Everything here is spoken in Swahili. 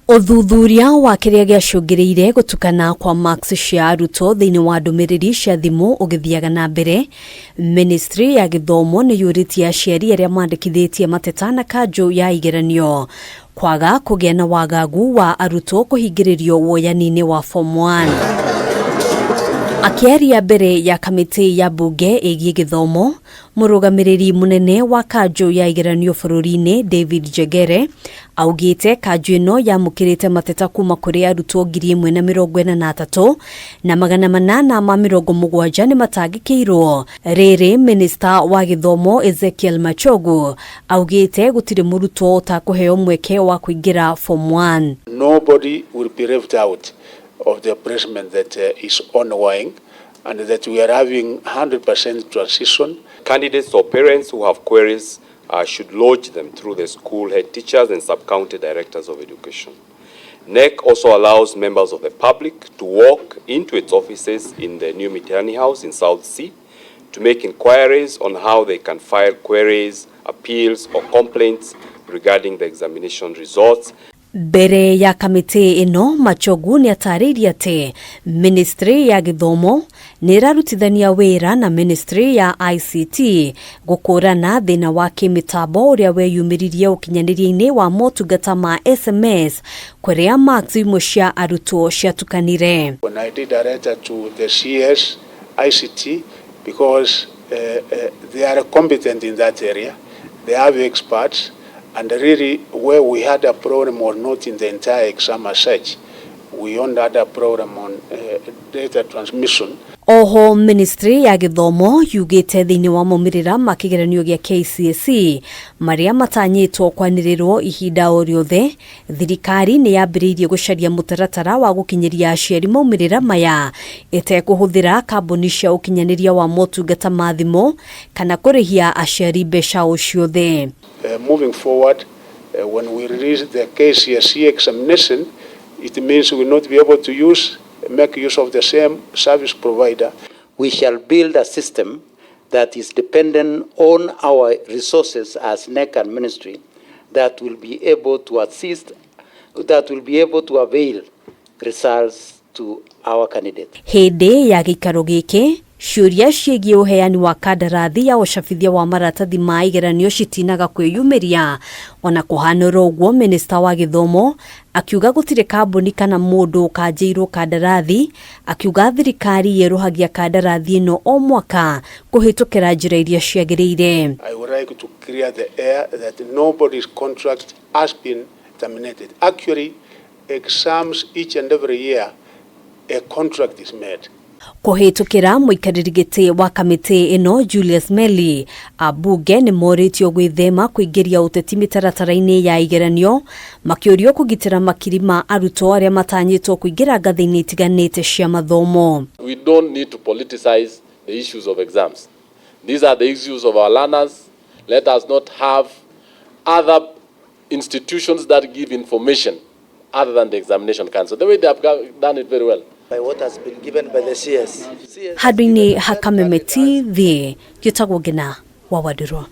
Uthuthuria wa kiria giacungiriire gutukana kwa marks cia arutwo thiini wa ndumiriri cia thimu ugithiaga na mbere. Ministry ya Githomo ni yuritie aciari aria mandikithitie MATETA na KANJU ya igeranio kwaga kugia na wagagu wa arutwo kuhingiririo woyani-ini wa form 1. Akiaria mbere ya kamiti ya bunge igie githomo, murugamiriri munene wa KANJU ya igeranio bururi-ini David Njegere augite KANJU ino yamukirite MATETA kuma kuri arutwo 1,043 na 870 ni matangikirwo. Riri minister wa githomo EZEKIEL MACHOGU augite gutiri murutwo utakuheo mweke wa kuingira form 1. Nobody will be left out of the placement that is ongoing, and that we are having 100% transition. Candidates or parents who have queries should lodge them through the school head teachers and sub-county directors of education. KNEC also allows members of the public to walk into its offices in the new Mitihani House in South C to make inquiries on how they can file queries, appeals or complaints regarding the examination results. Mbere ya kamiti ino Machogu ni atariria ati Ministry ya Githomo ni rarutithania wira na Ministry ya ICT gukurana thina wa kimitambo uria weyumiririe ukinyaniria-ini wa motungata ma SMS kuria marks imwe cia arutwo ciatukanire. When I did a letter to the CS ICT because they are competent in that area, they have experts. And really, where we had a problem or not in the entire exam as such, we only had a problem on data transmission. Oho Ministry ya Githomo YUGITE thiini wa MAUMIRIRA makigeranio gia KCPE maria matanyitwo kwanirirwo ihinda o riothe. Thirikari ni yambiririe gucaria mutaratara wa gukinyiria aciari MAUMIRIRA maya itekuhuthira kambuni cia ukinyaniria wa motungata ma thimu kana kurihia aciari mbeca o ciothe. Moving forward, when we release the KCPE examination, it means we will not be able to make use of the same service provider. We shall build a system that is dependent on our resources as NEC and ministry that will be able to assist, that will be able to avail results to our candidates. Hindi ya gikaro giki ciuria ciĩgiĩ uheani wa kandarathi ya ucabithia wa maratathi ma igeranio citinaga kwĩyumĩria. Ona kuhanũra ũguo, Minister wa Githomo akiuga gutire kambuni kana mundu kanjĩirwo kandarathi, akiuga thirikari yeruhagia kandarathi ino o mwaka kuhitukira njĩra iria ciagĩrĩire. I would like to clear the air that nobody's contract has been terminated. Actually, exams each and every year a contract is made. Kuhitukira muikariri giti wa kamiti ino Julius Meli abunge ni moritio gwithema kuingiria uteti mitaratara-ini ya igeranio makiurio kugitira makiri ma arutwo aria matanyitwo kuingira ngathi-ini itiganite cia mathomo. We don't need to politicize the issues of exams. These are the issues of our learners. Let us not have other institutions that give information other than the examination council. The way they have done it very well. By what has been given by the CS. Hadini hakamemeti the Gitagwo Gina wa Wadurwa.